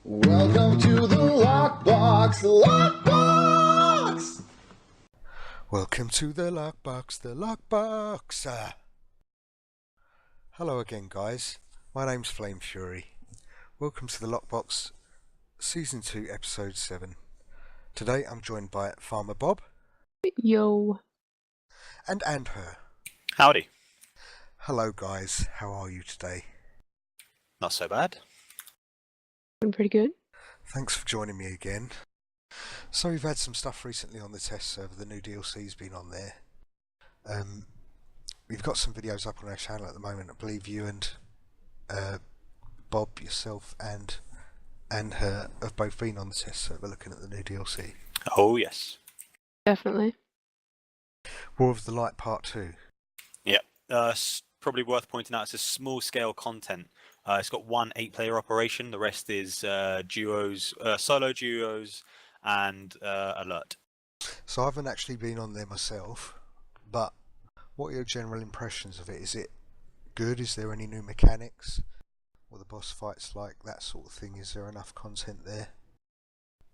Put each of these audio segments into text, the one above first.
Welcome to the Lockbox, Lockbox! Welcome to the Lockbox, Hello again, guys. My name's Flame Fury. Welcome to the Lockbox, Season 2, Episode 7. Today I'm joined by Farmer Bob. Yo. And her. Howdy. Hello, guys. How are you today? Not so bad. I'm pretty good. Thanks for joining me again. So we've had some stuff recently on the test server. The new DLC's been on there. We've got some videos up on our channel at the moment. I believe you and Bob, yourself, and her have both been on the test server looking at the new DLC. Oh, yes. Definitely. War of the Light Part 2. Yep. Probably worth pointing out it's a small scale content. It's got one 8-player operation. The rest is duos, solo duos, and alert. So I haven't actually been on there myself, but what are your general impressions of it? Is it good? Is there any new mechanics? What the boss fights like? That sort of thing. Is there enough content there?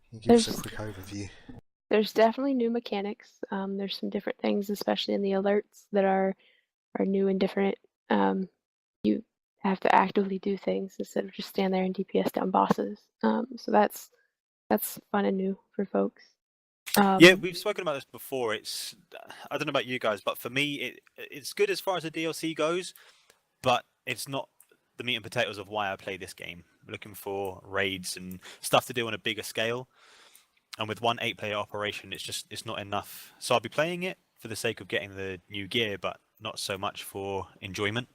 Can you give us a quick overview? There's definitely new mechanics. There's some different things, especially in the alerts, that are new and different. You have to actively do things instead of just stand there and DPS down bosses. So that's fun and new for folks. Yeah, we've spoken about this before. It's I don't know about you guys, but for me, it's good as far as the DLC goes, but it's not the meat and potatoes of why I play this game. I'm looking for raids and stuff to do on a bigger scale, and with one 8-player operation, it's not enough. So I'll be playing it for the sake of getting the new gear, but not so much for enjoyment.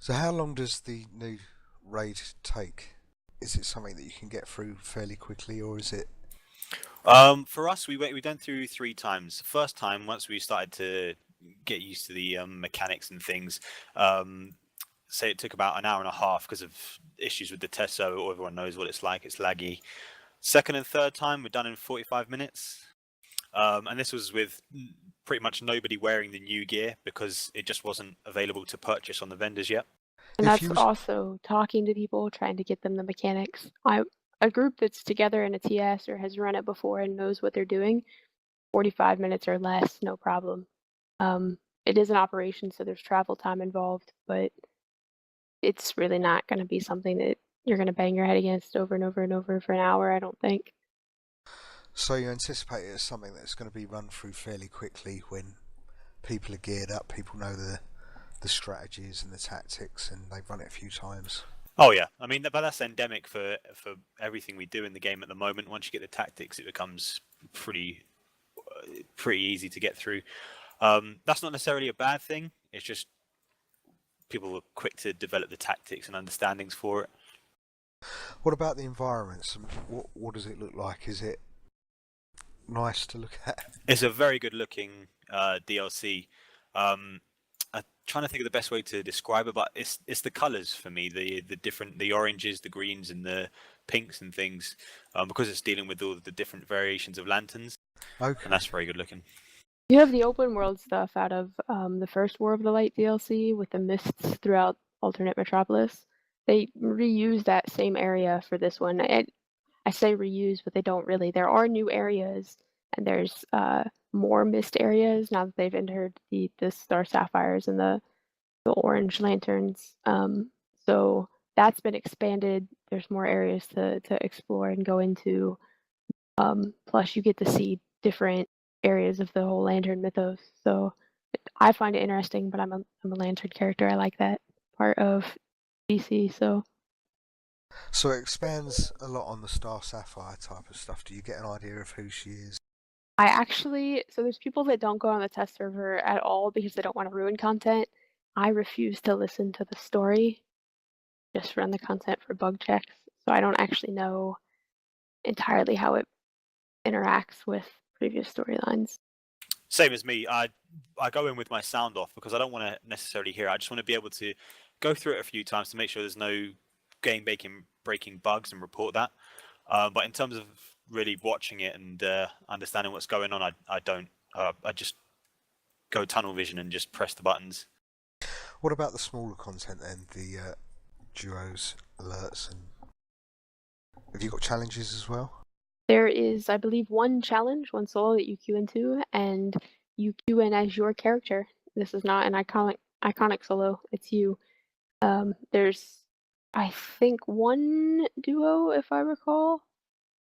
So how long does the new raid take? Is it something that you can get through fairly quickly, or is it? For us, we went through 3 times. The first time, once we started to get used to the mechanics and things, say it took about an hour and a half because of issues with the test, so everyone knows what it's like. It's laggy. Second and third time, we're done in 45 minutes. And this was with pretty much nobody wearing the new gear because it just wasn't available to purchase on the vendors yet. And that's also talking to people, trying to get them the mechanics. A group that's together in a TS or has run it before and knows what they're doing, 45 minutes or less, no problem. It is an operation, so there's travel time involved, but it's really not going to be something that you're going to bang your head against over and over and over for an hour, I don't think. So you anticipate it as something that's going to be run through fairly quickly when people are geared up, people know the strategies and the tactics, and they've run it a few times. Oh yeah, I mean, but that's endemic for everything we do in the game at the moment. Once you get the tactics, it becomes pretty easy to get through. That's not necessarily a bad thing. It's just people are quick to develop the tactics and understandings for it. What about the environments? What does it look like? Is it nice to look at? It's a very good looking DLC. I'm trying to think of the best way to describe it, but it's the colours for me, the oranges, the greens, and the pinks and things, because it's dealing with all the different variations of lanterns. Okay. And that's very good looking. You have the open world stuff out of the first War of the Light DLC with the mists throughout alternate Metropolis. They reuse that same area for this one. I say reuse, but they don't really. There are new areas, and there's more mist areas now that they've entered the Star Sapphires and the orange lanterns. So that's been expanded. There's more areas to explore and go into. Plus, you get to see different areas of the whole lantern mythos. So I find it interesting, but I'm a lantern character. I like that part of DC. So it expands a lot on the Star Sapphire type of stuff. Do you get an idea of who she is? so there's people that don't go on the test server at all because they don't want to ruin content. I refuse to listen to the story, just run the content for bug checks. So I don't actually know entirely how it interacts with previous storylines. Same as me. I go in with my sound off because I don't want to necessarily hear it. I just want to be able to go through it a few times to make sure there's no game breaking bugs and report that. But in terms of really watching it and understanding what's going on, I don't. I just go tunnel vision and just press the buttons. What about the smaller content then? The duos, alerts, and Have you got challenges as well? There is, I believe, one challenge, one solo that you queue into, and you queue in as your character. This is not an iconic solo. It's you. There's, I think, one duo, if I recall,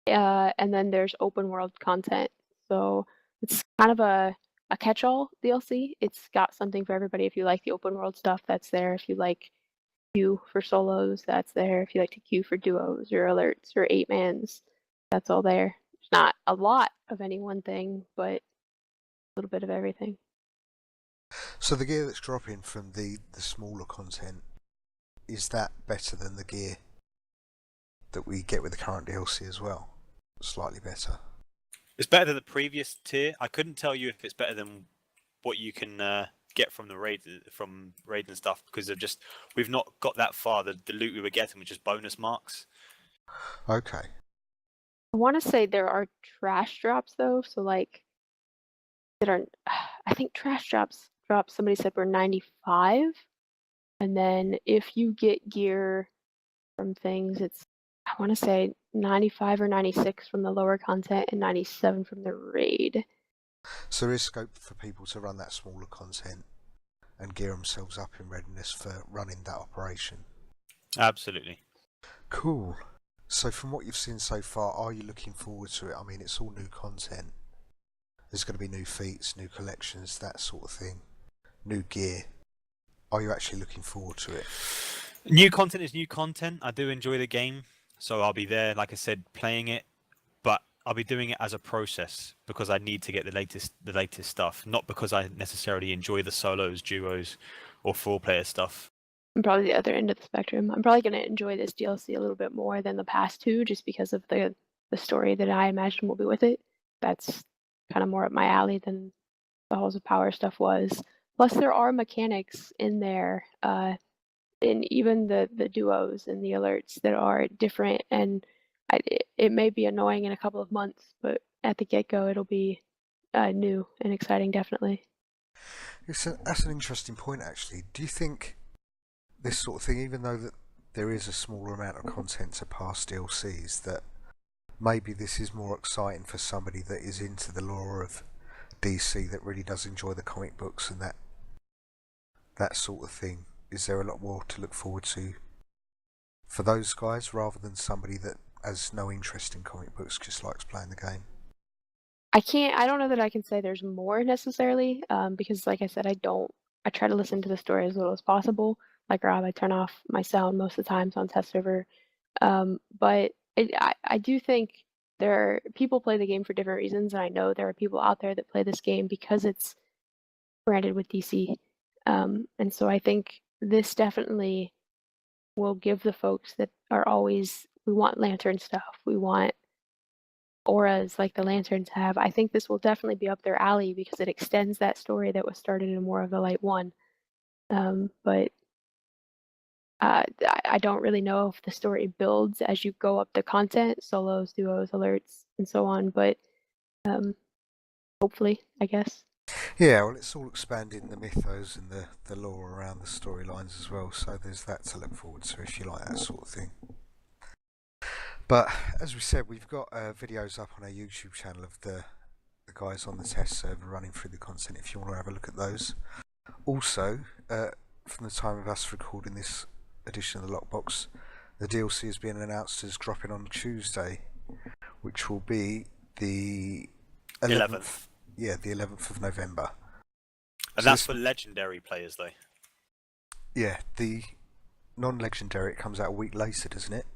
and then there's open world content. So it's kind of a catch-all DLC. It's got something for everybody. If you like the open world stuff, that's there. If you like queue for solos, that's there. If you like to queue for duos or alerts or 8-mans, that's all there. There's not a lot of any one thing, but a little bit of everything. So the gear that's dropping from the smaller content, is that better than the gear that we get with the current DLC as well? Slightly better. It's better than the previous tier. I couldn't tell you if it's better than what you can get from the raid and stuff, because we've not got that far. The loot we were getting was just bonus marks. Okay. I want to say there are trash drops though, so like that are. I think trash drops somebody said were 95, and then if you get gear from things, it's, I want to say 95 or 96 from the lower content and 97 from the raid. So there is scope for people to run that smaller content and gear themselves up in readiness for running that operation. Absolutely. Cool. So from what you've seen so far, are you looking forward to it? I mean, it's all new content. There's going to be new feats, new collections, that sort of thing. New gear. Are you actually looking forward to it? New content is new content. I do enjoy the game, so I'll be there, like I said, playing it. But I'll be doing it as a process because I need to get the latest stuff, not because I necessarily enjoy the solos, duos, or 4-player stuff. I'm probably the other end of the spectrum. I'm probably going to enjoy this DLC a little bit more than the past two, just because of the story that I imagine will be with it. That's kind of more up my alley than the Halls of Power stuff was. Plus, there are mechanics in there, in even the duos and the alerts that are different, and it may be annoying in a couple of months, but at the get-go, it'll be new and exciting, definitely. That's an interesting point, actually. Do you think this sort of thing, even though that there is a smaller amount of content to past DLCs, that maybe this is more exciting for somebody that is into the lore of DC, that really does enjoy the comic books and that sort of thing? Is there a lot more to look forward to for those guys rather than somebody that has no interest in comic books, just likes playing the game? I don't know that I can say there's more necessarily, because like I said, I try to listen to the story as little as possible. Like Rob, I turn off my sound most of the times on test server. But I do think people play the game for different reasons, and I know there are people out there that play this game because it's branded with DC. And so I think this definitely will give the folks that are always, we want lantern stuff, we want auras like the lanterns have. I think this will definitely be up their alley because it extends that story that was started in War of the Light 1. But I don't really know if the story builds as you go up the content, solos, duos, alerts, and so on, but hopefully, I guess. Yeah, well, it's all expanding the mythos and the lore around the storylines as well, so there's that to look forward to if you like that sort of thing. But as we said, we've got videos up on our YouTube channel of the guys on the test server running through the content if you want to have a look at those. Also, from the time of us recording this edition of the Lockbox, the DLC is being announced as dropping on Tuesday, which will be the 11th. Yeah, the 11th of November. And so that's for legendary players, though. Yeah, the non-legendary, it comes out a week later, doesn't it?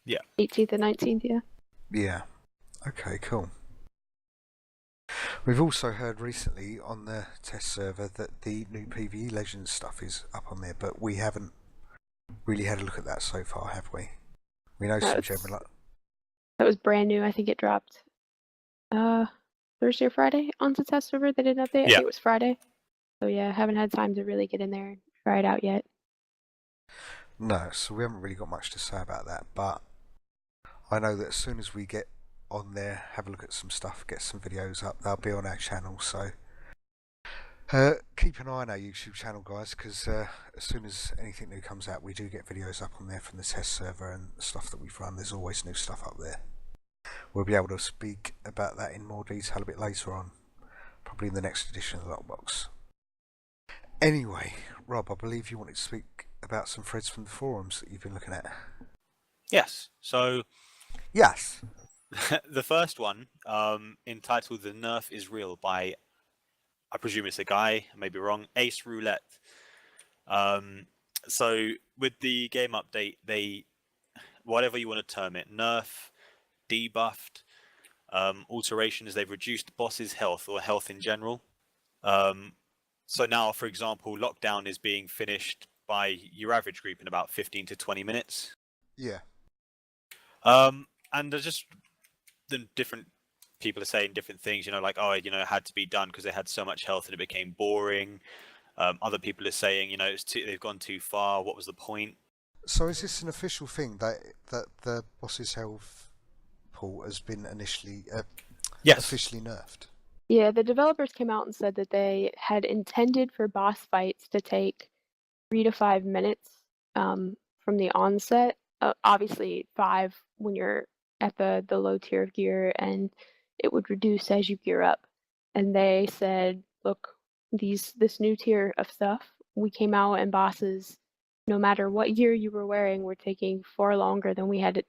Yeah. 18th and 19th, yeah. Yeah. Okay, cool. We've also heard recently on the test server that the new PvE Legends stuff is up on there, but we haven't really had a look at that so far, have we? We know some general... That was brand new. I think it dropped Thursday or Friday on the test server. They did an update. I think it was Friday. So yeah, haven't had time to really get in there and try it out yet. No, so we haven't really got much to say about that, but I know that as soon as we get on there, have a look at some stuff, get some videos up, they'll be on our channel, so Keep an eye on our YouTube channel, guys, because as soon as anything new comes out, we do get videos up on there from the test server and stuff that we've run. There's always new stuff up there. We'll be able to speak about that in more detail a bit later on, probably in the next edition of the Lockbox. Anyway, Rob, I believe you wanted to speak about some threads from the forums that you've been looking at. Yes. So Yes. the first one, entitled "The Nerf is Real" by, I presume it's a guy, I may be wrong, Ace Roulette. So with the game update, they, whatever you want to term it, nerf, debuffed, alterations, they've reduced boss's health or health in general. So now, for example, lockdown is being finished by your average group in about 15 to 20 minutes. Yeah. And there's just the different people are saying different things, you know, like, oh, you know, it had to be done because they had so much health and it became boring. Other people are saying, you know, they've gone too far. What was the point? So is this an official thing that the boss's health pool has been initially Yes. officially nerfed? Yeah, the developers came out and said that they had intended for boss fights to take 3 to 5 minutes from the onset. Obviously 5 when you're at the low tier of gear, and it would reduce as you gear up. And they said, look, this new tier of stuff, we came out and bosses, no matter what gear you were wearing, were taking far longer than we had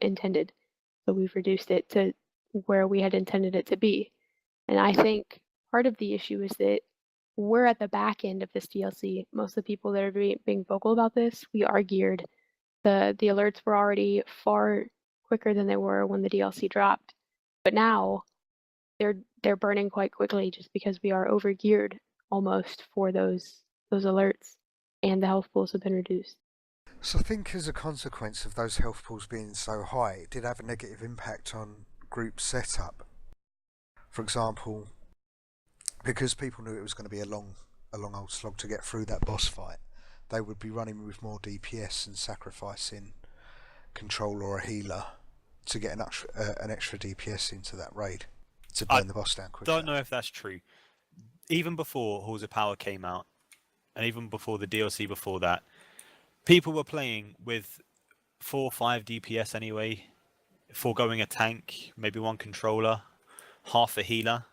intended. So we've reduced it to where we had intended it to be. And I think part of the issue is that we're at the back end of this DLC. Most of the people that are being vocal about this, we are geared. The alerts were already far quicker than they were when the DLC dropped. But now they're burning quite quickly just because we are over geared almost for those alerts, and the health pools have been reduced. So I think as a consequence of those health pools being so high, it did have a negative impact on group setup. For example, because people knew it was going to be a long old slog to get through that boss fight, they would be running with more DPS and sacrificing control or a healer to get an extra DPS into that raid to burn the boss down quicker. I don't know if that's true. Even before Halls of Power came out, and even before the DLC before that, people were playing with 4 or 5 DPS anyway, foregoing a tank, maybe 1 controller, half a healer.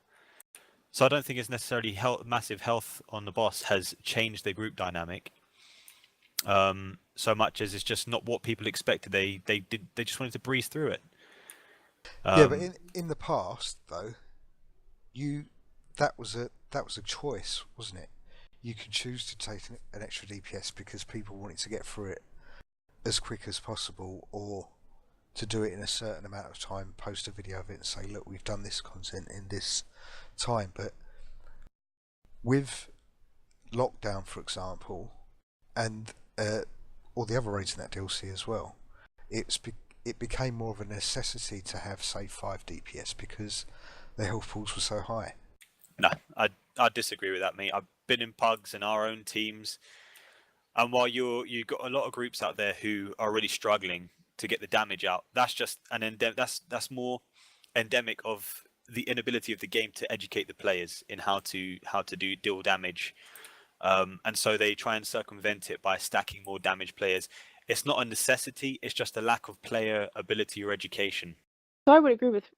So I don't think it's necessarily massive health on the boss has changed the group dynamic. So much as it's just not what people expected. They just wanted to breeze through it. Yeah, but in the past though, that was a choice, wasn't it? You could choose to take an extra DPS because people wanted to get through it as quick as possible, or to do it in a certain amount of time, post a video of it and say, look, we've done this content in this time. But with lockdown, for example, and all the other raids in that DLC as well, it became more of a necessity to have, say, 5 DPS because their health pools were so high. No, I disagree with that, mate. I've been in pugs in our own teams, and while you've got a lot of groups out there who are really struggling to get the damage out, that's just that's more endemic of the inability of the game to educate the players in how to deal damage, and so they try and circumvent it by stacking more damage players. It's not a necessity; it's just a lack of player ability or education. So I would agree with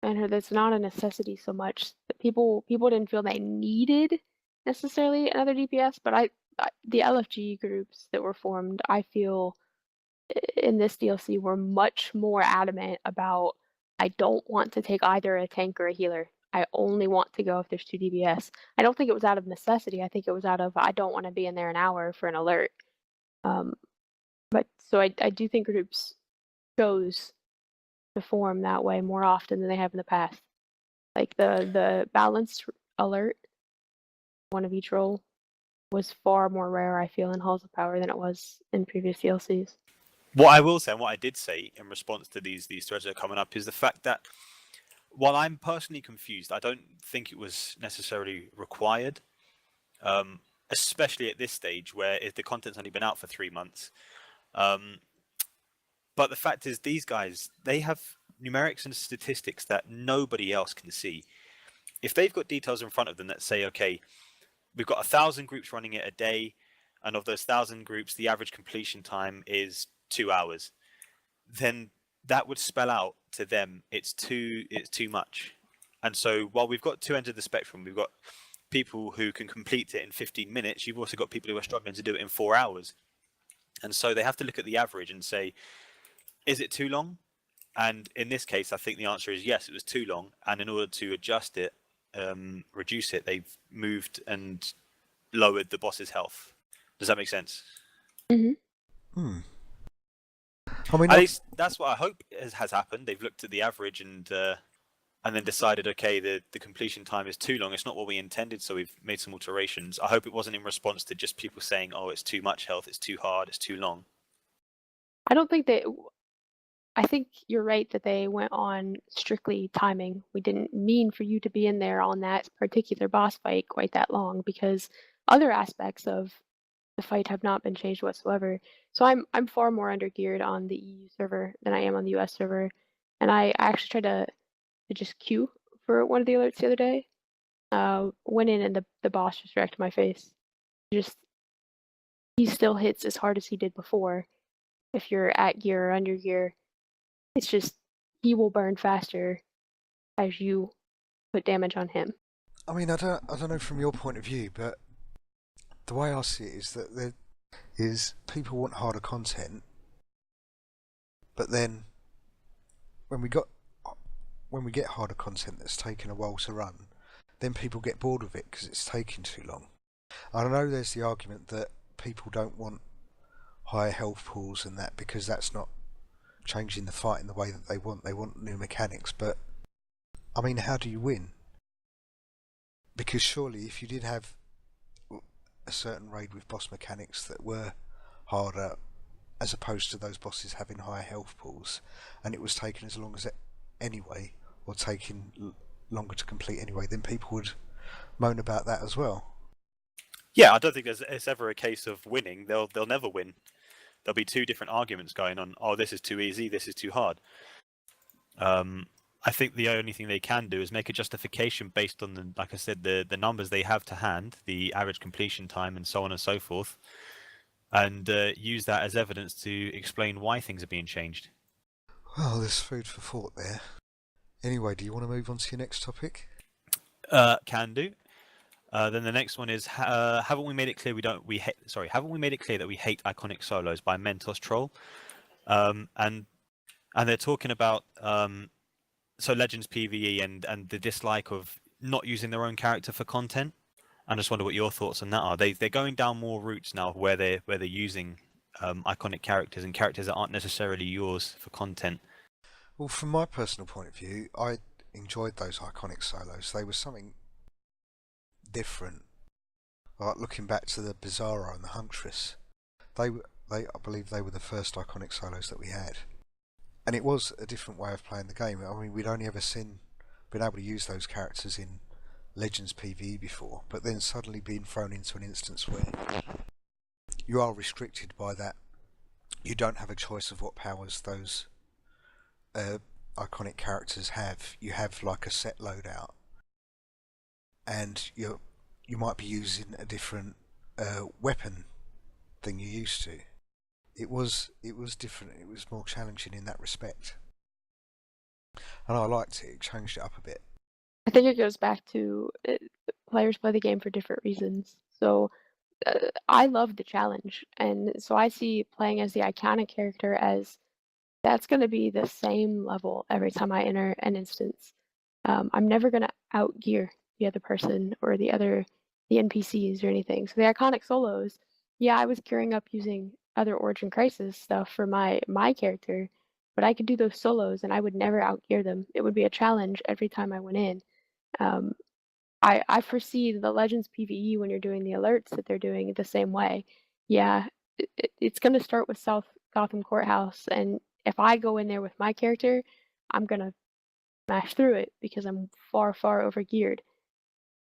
Anna that it's not a necessity so much that people didn't feel they needed necessarily another DPS, but the LFG groups that were formed, I feel in this DLC were much more adamant about, I don't want to take either a tank or a healer. I only want to go if there's 2 DPS. I don't think it was out of necessity. I think it was out of, I don't want to be in there an hour for an alert. But so I do think groups chose to form that way more often than they have in the past. Like the balanced alert, one of each role, was far more rare, I feel, in Halls of Power than it was in previous DLCs. What I will say, and what I did say in response to these threads that are coming up, is the fact that while I'm personally confused, I don't think it was necessarily required, especially at this stage where the content's only been out for 3 months. But the fact is, these guys, they have numerics and statistics that nobody else can see. If they've got details in front of them that say, okay, we've got 1,000 groups running it a day, and of those 1,000 groups, the average completion time is 2 hours. Then that would spell out to them it's too much. And so while we've got two ends of the spectrum, we've got people who can complete it in 15 minutes. You've also got people who are struggling to do it in 4 hours. And so they have to look at the average and say, is it too long? And in this case, I think the answer is yes, it was too long. And in order to adjust it, reduce it, they've moved and lowered the boss's health. Does that make sense? Mm-hmm. I mean, at least that's what I hope has happened. They've looked at the average and then decided, okay, the completion time is too long. It's not what we intended, so we've made some alterations. I hope it wasn't in response to just people saying, oh, it's too much health, it's too hard, it's too long. I think you're right that they went on strictly timing. We didn't mean for you to be in there on that particular boss fight quite that long, because other aspects of the fight have not been changed whatsoever. So I'm far more undergeared on the EU server than I am on the US server. And I actually tried to just queue for one of the alerts the other day. Went in and the boss just wrecked my face. He still hits as hard as he did before. If you're at gear or under gear, it's just he will burn faster as you put damage on him. I mean, I don't know from your point of view, but the way I see it is that there is people want harder content, but then when we get harder content that's taken a while to run, then people get bored of it because it's taking too long. I know there's the argument that people don't want higher health pools and that because that's not changing the fight in the way that they want. They want new mechanics, but I mean, how do you win? Because surely if you did have a certain raid with boss mechanics that were harder as opposed to those bosses having higher health pools, and it was taking as long as it anyway, or taking longer to complete anyway, then people would moan about that as well. Yeah, I don't think it's ever a case of winning. They'll never win. There'll be two different arguments going on. Oh, this is too easy, this is too hard. I think the only thing they can do is make a justification based on, like I said, the numbers they have to hand, the average completion time and so on and so forth, and use that as evidence to explain why things are being changed. Well, there's food for thought there. Anyway, do you want to move on to your next topic? Can do. Then the next one is haven't we made it clear haven't we made it clear that we hate iconic solos by Mentos Troll? And they're talking about so Legends PvE and the dislike of not using their own character for content. I just wonder what your thoughts on that are. They're going down more routes now where they're using iconic characters and characters that aren't necessarily yours for content. Well, from my personal point of view, I enjoyed those iconic solos. They were something different. Like looking back to the Bizarro and the Huntress, I believe they were the first iconic solos that we had, and it was a different way of playing the game. I mean, we'd only ever been able to use those characters in Legends PvE before, but then suddenly being thrown into an instance where you are restricted by that. You don't have a choice of what powers those iconic characters have. You have like a set loadout, and you might be using a different weapon than you used to. It was different. It was more challenging in that respect, and I liked it. It changed it up a bit. I think it goes back to players play the game for different reasons. So I love the challenge, and so I see playing as the iconic character as that's going to be the same level every time I enter an instance. I'm never going to outgear the other person or the NPCs or anything. So the iconic solos, yeah, I was gearing up using other Origin Crisis stuff for my character, but I could do those solos and I would never outgear them. It would be a challenge every time I went in. I foresee the Legends PvE when you're doing the alerts that they're doing it the same way. Yeah, it's going to start with South Gotham Courthouse, and if I go in there with my character, I'm going to smash through it because I'm far, far overgeared.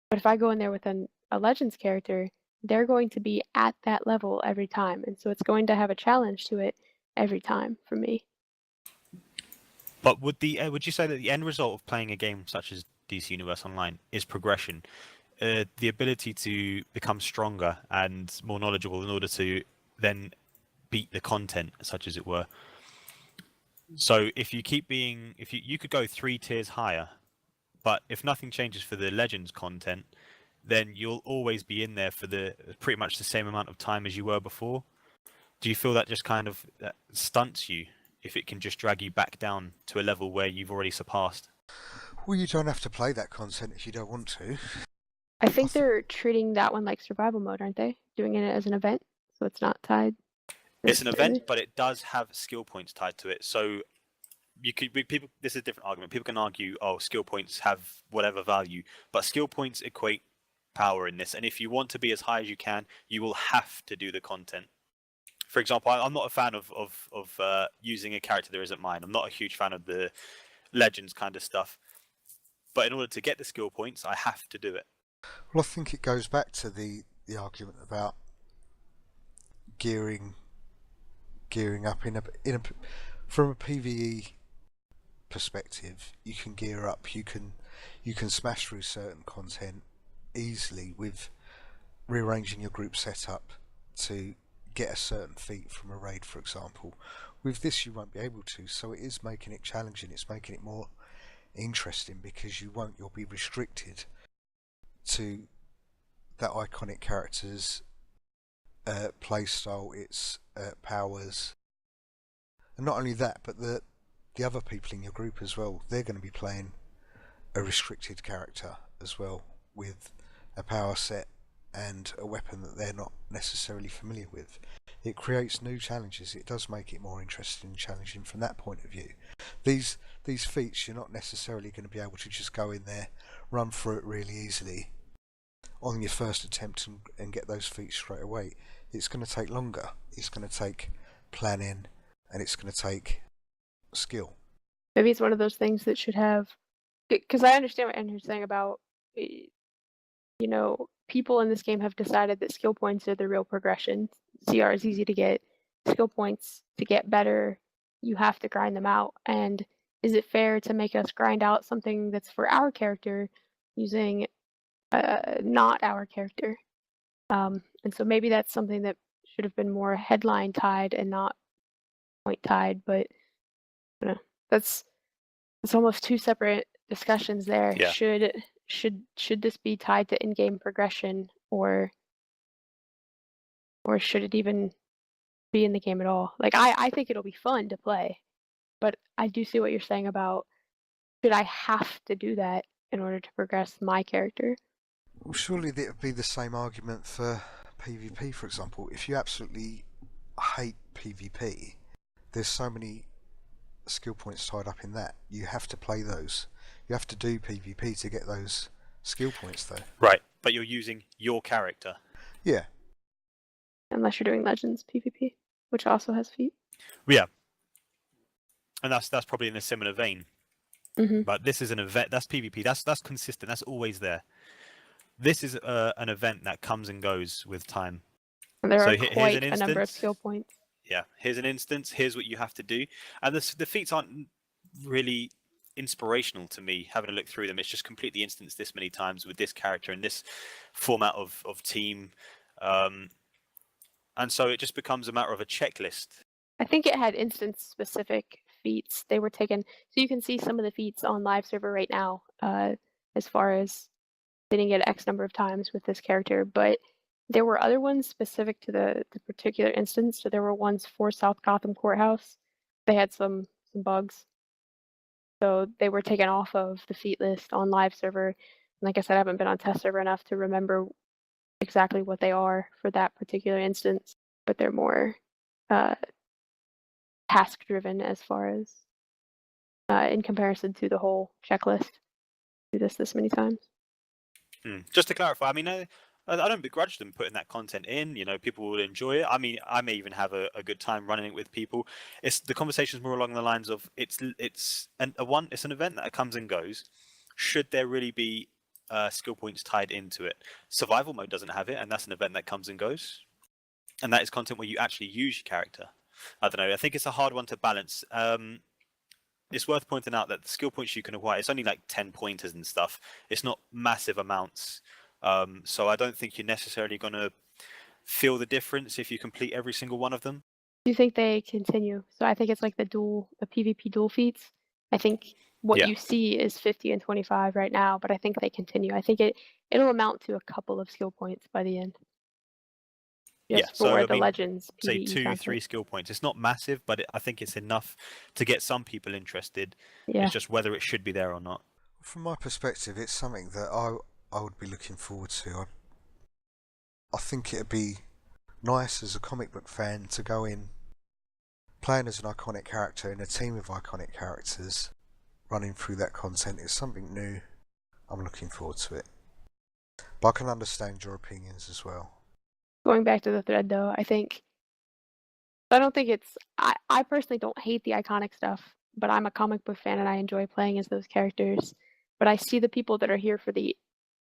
But if I go in there with a Legends character, they're going to be at that level every time, and so it's going to have a challenge to it every time for me. But would you say that the end result of playing a game such as DC Universe Online is progression? the ability to become stronger and more knowledgeable in order to then beat the content, such as it were. So if you keep being, if you could go 3 tiers higher, but if nothing changes for the Legends content, then you'll always be in there for the pretty much the same amount of time as you were before. Do you feel that just kind of stunts you if it can just drag you back down to a level where you've already surpassed? Well, you don't have to play that content if you don't want to. I think they're treating that one like survival mode, aren't they? Doing it as an event, so it's not tied. It's an event, but it does have skill points tied to it. So you could people. This is a different argument. People can argue, oh, skill points have whatever value, but skill points equate power in this. And if you want to be as high as you can, you will have to do the content. For example, I'm not a fan of using a character that isn't mine. I'm not a huge fan of the Legends kind of stuff. But in order to get the skill points, I have to do it. Well, I think it goes back to the argument about gearing up in a from a PvE perspective. You can gear up. You can smash through certain content easily with rearranging your group setup to get a certain feat from a raid, for example. With this, you won't be able to. So it is making it challenging. It's making it more interesting because you'll be restricted to that iconic character's playstyle, its powers, and not only that, but the other people in your group as well. They're going to be playing a restricted character as well, with a power set and a weapon that they're not necessarily familiar with. It creates new challenges. It does make it more interesting and challenging from that point of view. These feats, you're not necessarily going to be able to just go in there, run through it really easily on your first attempt and get those feats straight away. It's going to take longer. It's going to take planning, and it's going to take skill. Maybe it's one of those things that should have, because I understand what Andrew's saying about, people in this game have decided that skill points are the real progression. CR is easy to get. Skill points, to get better, you have to grind them out. And is it fair to make us grind out something that's for our character using not our character? And so maybe that's something that should have been more headline tied and not point tied. But that's almost two separate discussions there. Yeah. Should this be tied to in-game progression, or should it even be in the game at all? Like, I think it'll be fun to play, but I do see what you're saying about, should I have to do that in order to progress my character? Well, surely that would be the same argument for PvP, for example. If you absolutely hate PvP, there's so many skill points tied up in that. You have to play those. You have to do PvP to get those skill points, though. Right, but you're using your character. Yeah. Unless you're doing Legends PvP, which also has feat. Yeah. And that's probably in a similar vein. Mm-hmm. But this is an event. That's PvP. That's consistent. That's always there. This is an event that comes and goes with time. And there So are here's quite an a number of instance. skill points. Yeah, here's an instance. Here's what you have to do. And the feats aren't really inspirational to me, having a look through them. It's just completely instanced this many times with this character and this format of team. And so it just becomes a matter of a checklist. I think it had instance-specific feats. They were taken, so you can see some of the feats on live server right now, as far as hitting it X number of times with this character, but there were other ones specific to the particular instance. So there were ones for South Gotham Courthouse. They had some bugs, so they were taken off of the feat list on live server. And like I said, I haven't been on test server enough to remember exactly what they are for that particular instance, but they're more task driven as far as in comparison to the whole checklist. Do this many times. Just to clarify, I mean, I don't begrudge them putting that content in. People will enjoy it. I mean, I may even have a good time running it with people. The conversation's more along the lines of it's an event that comes and goes. Should there really be skill points tied into it? Survival mode doesn't have it, and that's an event that comes and goes. And that is content where you actually use your character. I don't know. I think it's a hard one to balance. It's worth pointing out that the skill points you can acquire, it's only like 10 pointers and stuff. It's not massive amounts. So I don't think you're necessarily going to feel the difference if you complete every single one of them. Do you think they continue? So I think it's like the PvP dual feats. I think what Yeah. you see is 50 and 25 right now, but I think they continue. I think it'll amount to a couple of skill points by the end. Yeah, Just so for I the mean, Legends say PvE 2, 3 content. skill points. It's not massive, but I think it's enough to get some people interested. Yeah. It's just whether it should be there or not. From my perspective, it's something that I would be looking forward to. I think it'd be nice as a comic book fan to go in playing as an iconic character in a team of iconic characters. Running through that content is something new. I'm looking forward to it. But I can understand your opinions as well. Going back to the thread though, I don't think it's I personally don't hate the iconic stuff, but I'm a comic book fan and I enjoy playing as those characters. But I see the people that are here for the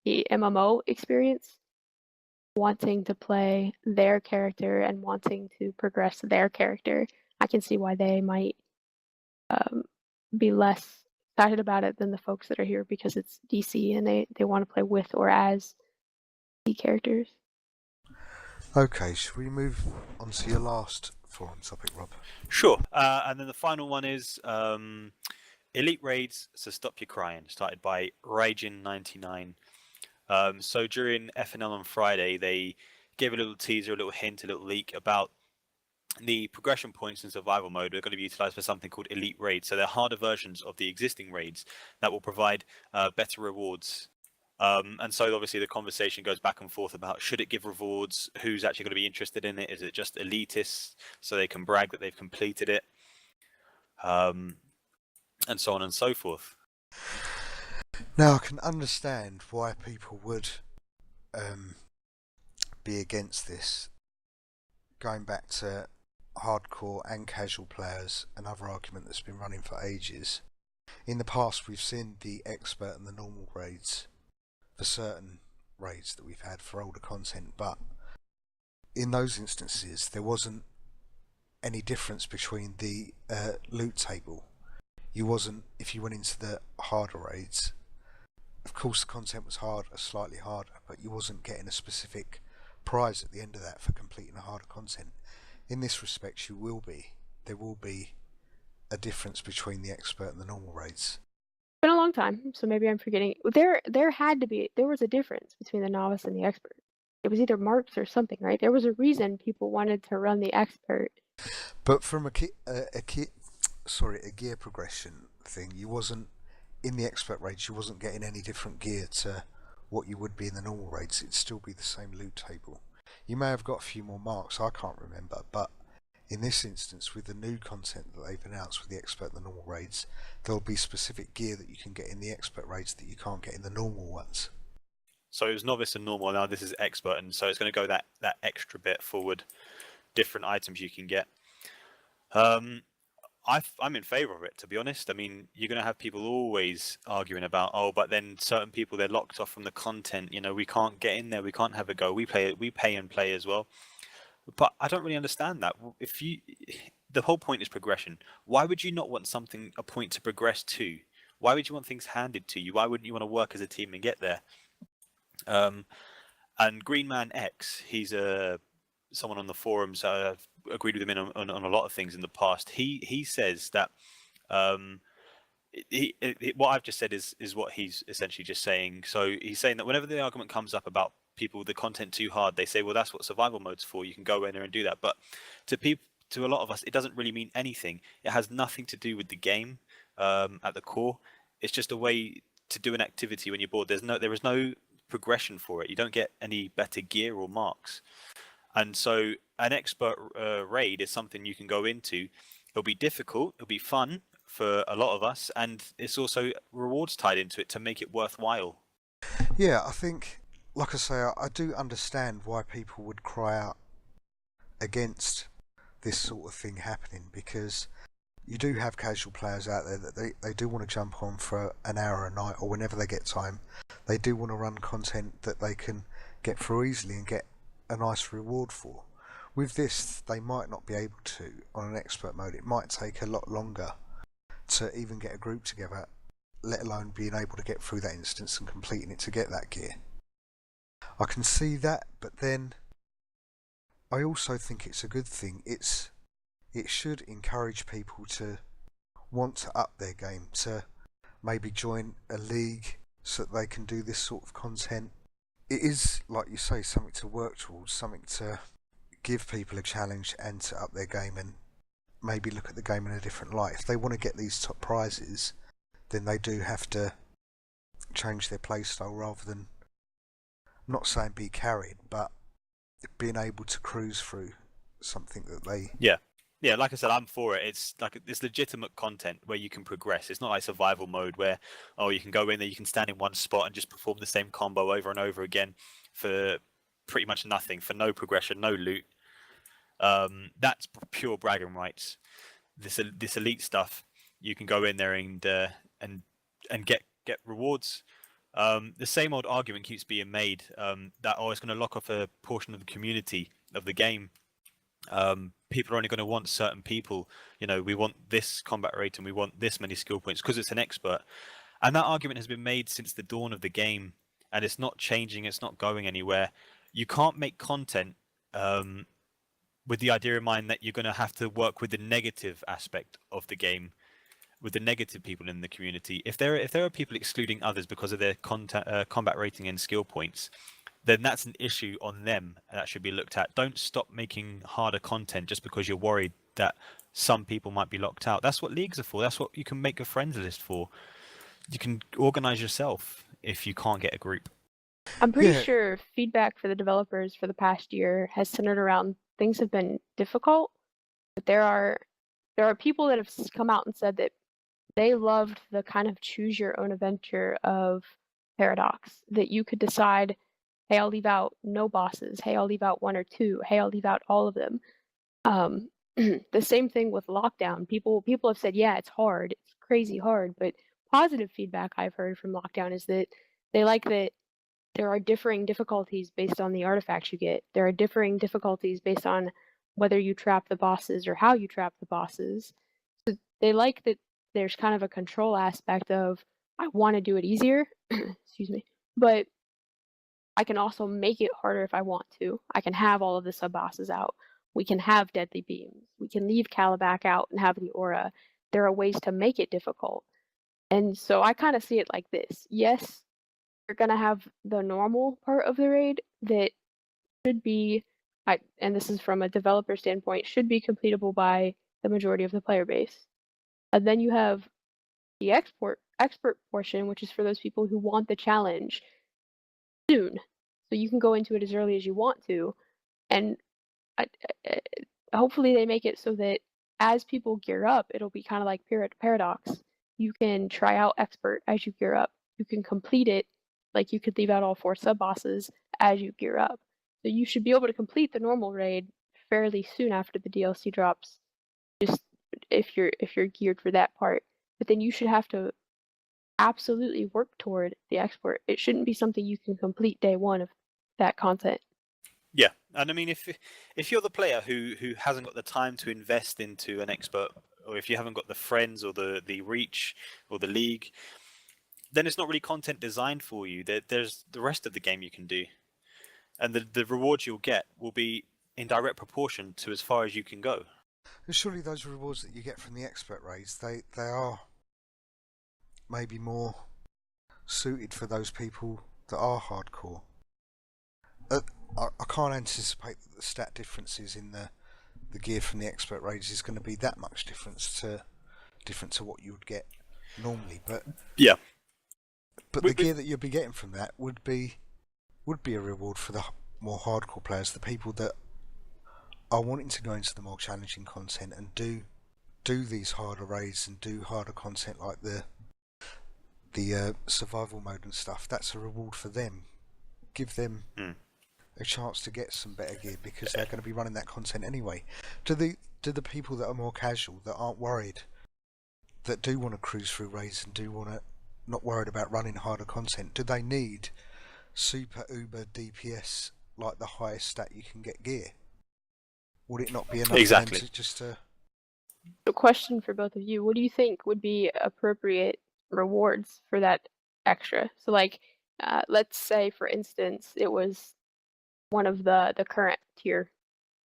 MMO experience wanting to play their character and wanting to progress their character. I can see why they might be less excited about it than the folks that are here because it's DC and they want to play with or as the characters. Okay, should we move on to your last forum topic, Rob? Sure. And then the final one is Elite Raids, So Stop Your Crying, started by Raijin99. So during FNL on Friday, they gave a little teaser, a little hint, a little leak about the progression points in survival mode are going to be utilized for something called Elite Raids. So they're harder versions of the existing raids that will provide better rewards. And so obviously the conversation goes back and forth about should it give rewards, who's actually going to be interested in it, is it just elitists so they can brag that they've completed it, and so on and so forth. Now I can understand why people would be against this. Going back to hardcore and casual players, another argument that's been running for ages. In the past we've seen the expert and the normal raids for certain raids that we've had for older content, but in those instances there wasn't any difference between the loot table. If you went into the harder raids, of course the content was slightly harder, but you wasn't getting a specific prize at the end of that for completing the harder content. In this respect, there will be a difference between the expert and the normal raids. It's been a long time, so maybe I'm forgetting. There was a difference between the novice and the expert. It was either marks or something, right? There was a reason people wanted to run the expert. But from a gear progression thing, you wasn't in the expert raids. You wasn't getting any different gear to what you would be in the normal raids. It'd still be the same loot table. You may have got a few more marks, I can't remember, but in this instance, with the new content that they've announced with the expert and the normal raids, there'll be specific gear that you can get in the expert raids that you can't get in the normal ones. So it was novice and normal, now this is expert, and so it's going to go that extra bit forward, different items you can get. I'm in favour of it, to be honest. I mean, you're going to have people always arguing about, oh, but then certain people, they're locked off from the content. You know, we can't get in there, we can't have a go. We pay and play as well. But I don't really understand that. The whole point is progression. Why would you not want a point to progress to? Why would you want things handed to you? Why wouldn't you want to work as a team and get there? And Green Man X, he's someone on the forums. I've agreed with him on a lot of things in the past. He says that what I've just said is what he's essentially just saying. So he's saying that whenever the argument comes up about the content too hard, they say, well, that's what survival mode's for. You can go in there and do that. But to a lot of us, it doesn't really mean anything. It has nothing to do with the game at the core. It's just a way to do an activity when you're bored. There is no progression for it. You don't get any better gear or marks. And so an expert raid is something you can go into. It'll be difficult. It'll be fun for a lot of us. And it's also rewards tied into it to make it worthwhile. Yeah, I think, like I say, I do understand why people would cry out against this sort of thing happening, because you do have casual players out there that they do want to jump on for an hour a night or whenever they get time. They do want to run content that they can get through easily and get a nice reward for. With this, they might not be able to on an expert mode. It might take a lot longer to even get a group together, let alone being able to get through that instance and completing it to get that gear. I can see that, but then I also think it's a good thing. It should encourage people to want to up their game, to maybe join a league so that they can do this sort of content. It is, like you say, something to work towards, something to give people a challenge and to up their game and maybe look at the game in a different light. If they want to get these top prizes, then they do have to change their playstyle rather than, I'm not saying be carried, but being able to cruise through something that they... Yeah, like I said, I'm for it. It's like this legitimate content where you can progress. It's not like survival mode where, oh, you can go in there, you can stand in one spot and just perform the same combo over and over again for pretty much nothing, for no progression, no loot. That's pure bragging rights. This elite stuff, you can go in there and get rewards. The same old argument keeps being made that it's going to lock off a portion of the community of the game. People are only going to want certain people. We want this combat rate and we want this many skill points because it's an expert. And that argument has been made since the dawn of the game, and it's not changing. It's not going anywhere. You can't make content with the idea in mind that you're going to have to work with the negative aspect of the game, with the negative people in the community. If there are people excluding others because of their combat rating and skill points, then that's an issue on them, and that should be looked at. Don't stop making harder content just because you're worried that some people might be locked out. That's what leagues are for. That's what you can make a friends list for. You can organize yourself if you can't get a group. I'm pretty sure feedback for the developers for the past year has centered around things have been difficult, but there are people that have come out and said that they loved the kind of choose your own adventure of Paradox, that you could decide, hey, I'll leave out no bosses. Hey, I'll leave out one or two. Hey, I'll leave out all of them. The same thing with Lockdown. People have said, yeah, it's hard. It's crazy hard. But positive feedback I've heard from Lockdown is that they like that there are differing difficulties based on the artifacts you get. There are differing difficulties based on whether you trap the bosses or how you trap the bosses. So they like that there's kind of a control aspect of, I want to do it easier, excuse me, but I can also make it harder if I want to. I can have all of the sub-bosses out. We can have deadly beams. We can leave Calabac out and have the aura. There are ways to make it difficult. And so I kind of see it like this. Yes, you're going to have the normal part of the raid that should be, and this is from a developer standpoint, should be completable by the majority of the player base. And then you have the expert portion, which is for those people who want the challenge soon. So you can go into it as early as you want to. And hopefully they make it so that as people gear up, it'll be kind of like Paradox. You can try out expert as you gear up. You can complete it, like you could leave out all 4 sub-bosses as you gear up. So you should be able to complete the normal raid fairly soon after the DLC drops, just if you're geared for that part. But then you should have to absolutely work toward the export. It shouldn't be something you can complete day one of that content. Yeah, and I mean, if you're the player who hasn't got the time to invest into an expert, or if you haven't got the friends or the reach or the league, then it's not really content designed for you. There's the rest of the game you can do, and the rewards you'll get will be in direct proportion to as far as you can go. And surely those rewards that you get from the expert raids, they are maybe more suited for those people that are hardcore. I can't anticipate that the stat differences in the gear from the expert raids is going to be that much different to what you would get normally. But yeah, but the gear that you'll be getting from that would be a reward for the more hardcore players, the people that are wanting to go into the more challenging content and do these harder raids and do harder content like the survival mode and stuff. That's a reward for them. Give them a chance to get some better gear because they're going to be running that content anyway. Do the people that are more casual, that aren't worried, that do want to cruise through raids and do want to not worried about running harder content, do they need super uber DPS like the highest stat you can get gear? Would it not be enough for them to just a question for both of you: what do you think would be appropriate rewards for that extra? So like let's say for instance it was one of the current tier,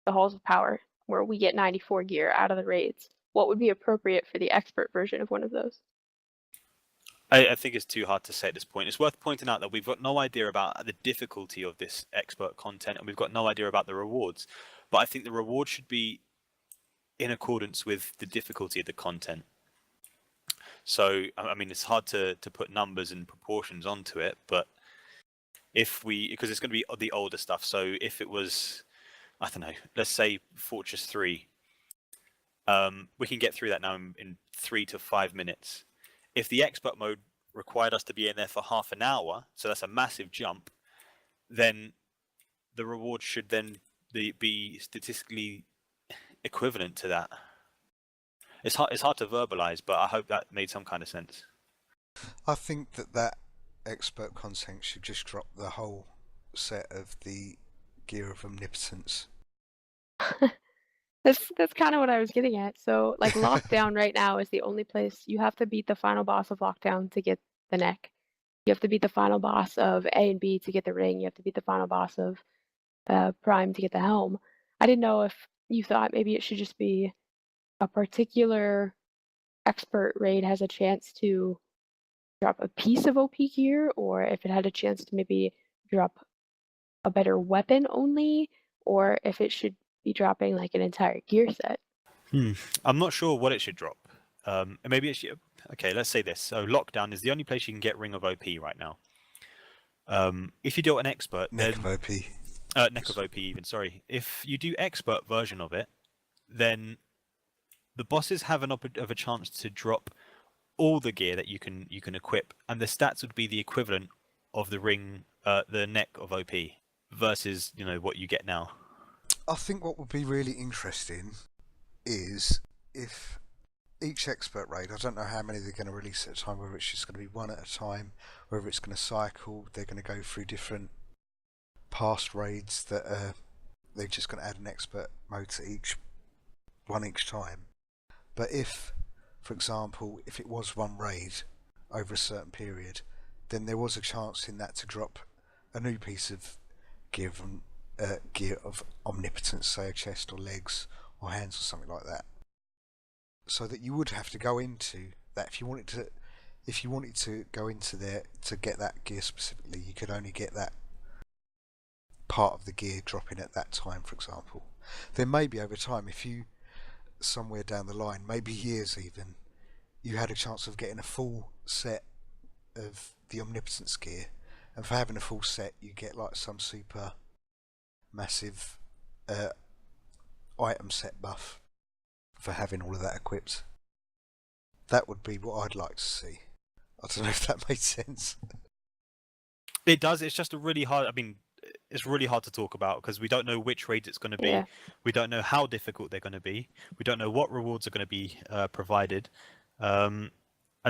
the Halls of Power, where we get 94 gear out of the raids, what would be appropriate for the expert version of one of those? I think it's too hard to say at this point. It's worth pointing out that we've got no idea about the difficulty of this expert content, and we've got no idea about the rewards. But I think the reward should be in accordance with the difficulty of the content. So, I mean, it's hard to put numbers and proportions onto it, but because it's going to be the older stuff. So if it was, I don't know, let's say Fortress 3, we can get through that now in 3 to 5 minutes. If the expert mode required us to be in there for half an hour, so that's a massive jump, then the reward should then be statistically equivalent to that. It's hard to verbalize, but I hope that made some kind of sense. I think that expert content should just drop the whole set of the Gear of Omnipotence. That's kind of what I was getting at. So, like, Lockdown right now is the only place you have to beat the final boss of Lockdown to get the neck. You have to beat the final boss of A and B to get the ring. You have to beat the final boss of Prime to get the helm. I didn't know if you thought maybe it should just be a particular expert raid has a chance to drop a piece of OP gear, or if it had a chance to maybe drop a better weapon only, or if it should be dropping like an entire gear set. I'm not sure what it should drop. Maybe it should. Okay, let's say this. So Lockdown is the only place you can get Ring of OP right now. If you do an expert, Neck of OP. Neck of OP even. Sorry. If you do expert version of it, then the bosses have a chance to drop all the gear that you can equip, and the stats would be the equivalent of the ring, the neck of OP versus what you get now. I think what would be really interesting is if each expert raid, I don't know how many they're going to release at a time, whether it's just going to be one at a time, whether it's going to cycle, they're going to go through different past raids that they're just going to add an expert mode to each time. But if, for example, if it was one raid over a certain period, then there was a chance in that to drop a new piece of gear of omnipotence, say a chest or legs or hands or something like that. So that you would have to go into that if you wanted to go into there to get that gear specifically, you could only get that part of the gear dropping at that time, for example. Then maybe over time, if you somewhere down the line, maybe years even, you had a chance of getting a full set of the omnipotence gear, and for having a full set you get like some super massive item set buff for having all of that equipped. That would be what I'd like to see. I don't know if that made sense. It does. It's just it's really hard to talk about because we don't know which raids it's going to be. Yeah. We don't know how difficult they're going to be. We don't know what rewards are going to be provided. And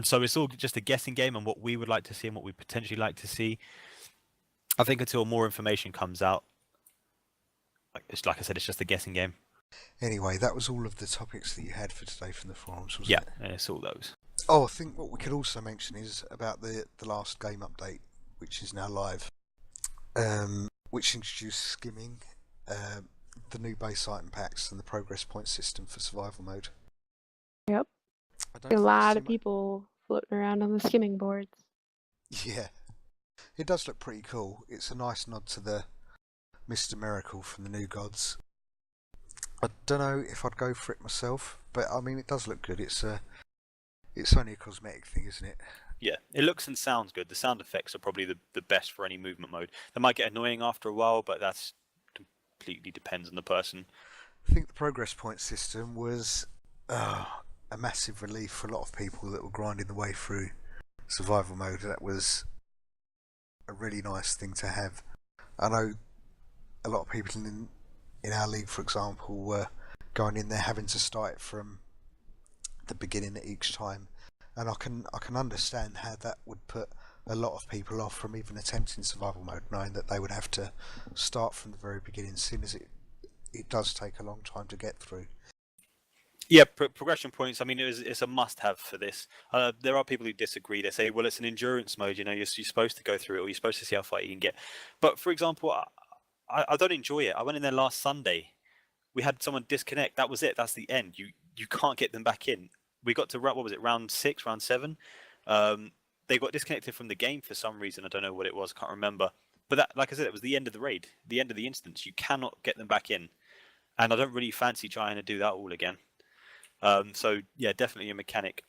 so it's all just a guessing game on what we would like to see and what we potentially like to see. I think until more information comes out, like I said, it's just a guessing game. Anyway, that was all of the topics that you had for today from the forums, wasn't it? Yeah, it's all those. Oh, I think what we could also mention is about the last game update, which is now live, which introduced skimming, the new base item packs, and the progress point system for survival mode. Yep. A lot of people floating around on the skimming boards. Yeah, it does look pretty cool. It's a nice nod to the Mr. Miracle from the New Gods. I don't know if I'd go for it myself, but I mean it does look good. It's only a cosmetic thing, isn't it? Yeah, it looks and sounds good. The sound effects are probably the best for any movement mode. They might get annoying after a while, but that's completely depends on the person. I think the progress point system was a massive relief for a lot of people that were grinding the way through survival mode. That was a really nice thing to have. I know a lot of people in our league, for example, were going in there having to start from the beginning at each time, and I can understand how that would put a lot of people off from even attempting survival mode, knowing that they would have to start from the very beginning, seeing as it does take a long time to get through. Yeah, progression points. I mean, it's a must-have for this. There are people who disagree. They say, well, it's an endurance mode. You're supposed to go through it, or you're supposed to see how far you can get. But for example, I don't enjoy it. I went in there last Sunday. We had someone disconnect. That was it. That's the end. You can't get them back in. We got to what was it, round 6, round 7? They got disconnected from the game for some reason. I don't know what it was. Can't remember. But that, like I said, it was the end of the raid, the end of the instance. You cannot get them back in, and I don't really fancy trying to do that all again. So yeah, definitely a mechanic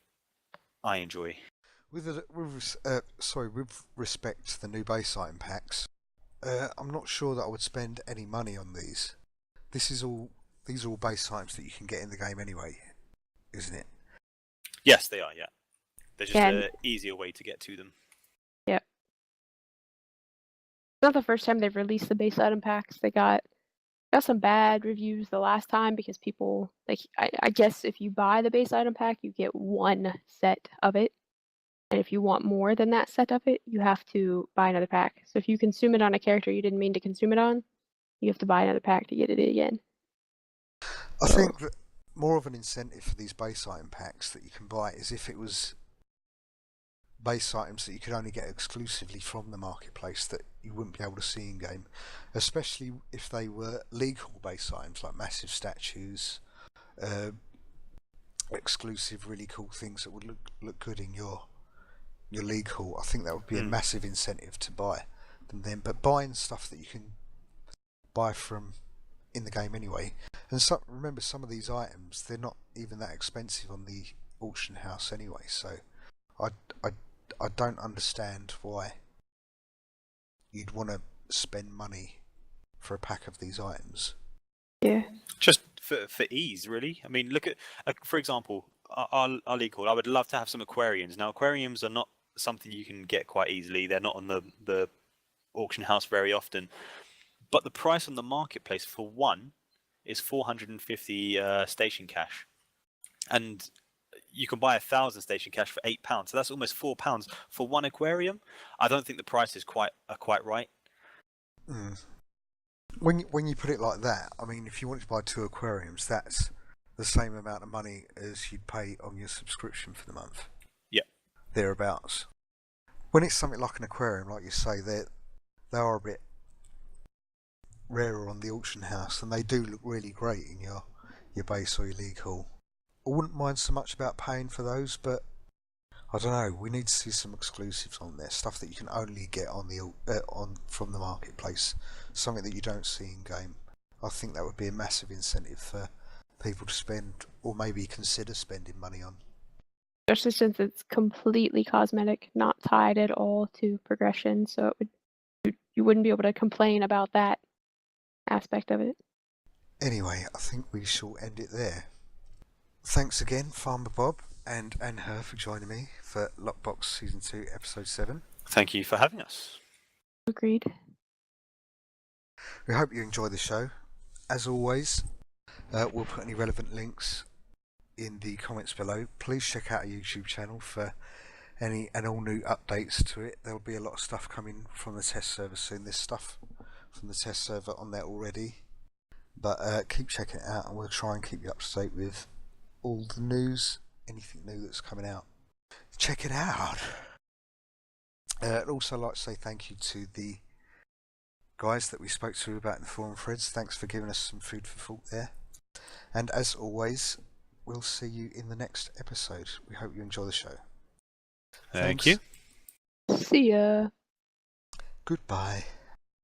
I enjoy. With respect to the new base item packs, I'm not sure that I would spend any money on these. These are all base items that you can get in the game anyway, isn't it? Yes, they are. Yeah, they're just Yeah. an easier way to get to them. Yep. It's not the first time they've released the base item packs. They got some bad reviews the last time because people, like, I guess if you buy the base item pack, you get one set of it. And if you want more than that set of it, you have to buy another pack. So if you consume it on a character you didn't mean to consume it on, you have to buy another pack to get it again. I think that more of an incentive for these base item packs that you can buy is if it was base items that you could only get exclusively from the marketplace that you wouldn't be able to see in game, especially if they were legal base items like massive statues, exclusive really cool things that would look good in your league hall. I think that would be a massive incentive to buy them then. But buying stuff that you can buy from in the game anyway, and remember some of these items, they're not even that expensive on the auction house anyway, so I don't understand why you'd want to spend money for a pack of these items. Yeah. Just for ease, really. I mean, look at, for example, our league hall. I would love to have some aquariums. Now, aquariums are not something you can get quite easily. They're not on the auction house very often. But the price on the marketplace for one is 450 station cash, and you can buy 1,000 station cash for £8. So that's almost £4 for one aquarium. I don't think the price is quite right. When you put it like that, I mean, if you wanted to buy 2 aquariums, that's the same amount of money as you'd pay on your subscription for the month. Yeah, thereabouts. When it's something like an aquarium, like you say, they are a bit rarer on the auction house, and they do look really great in your base or your league hall. I wouldn't mind so much about paying for those, but I don't know. We need to see some exclusives on there, stuff that you can only get on from the marketplace, something that you don't see in game. I think that would be a massive incentive for people to spend, or maybe consider spending money on. Especially since it's completely cosmetic, not tied at all to progression, so you wouldn't be able to complain about that aspect of it. Anyway, I think we shall end it there. Thanks again, Farmer Bob and her, for joining me for Lockbox Season 2, Episode 7. Thank you for having us. Agreed. We hope you enjoy the show. As always, we'll put any relevant links in the comments below. Please check out our YouTube channel for any and all new updates to it. There will be a lot of stuff coming from the test server soon. There's stuff from the test server on there already, but keep checking it out, and we'll try and keep you up to date with all the news, anything new that's coming out. Check it out. I'd also like to say thank you to the guys that we spoke to about in the forum threads. Thanks for giving us some food for thought there. And as always, we'll see you in the next episode. We hope you enjoy the show. Thank Thanks. you. See ya. Goodbye.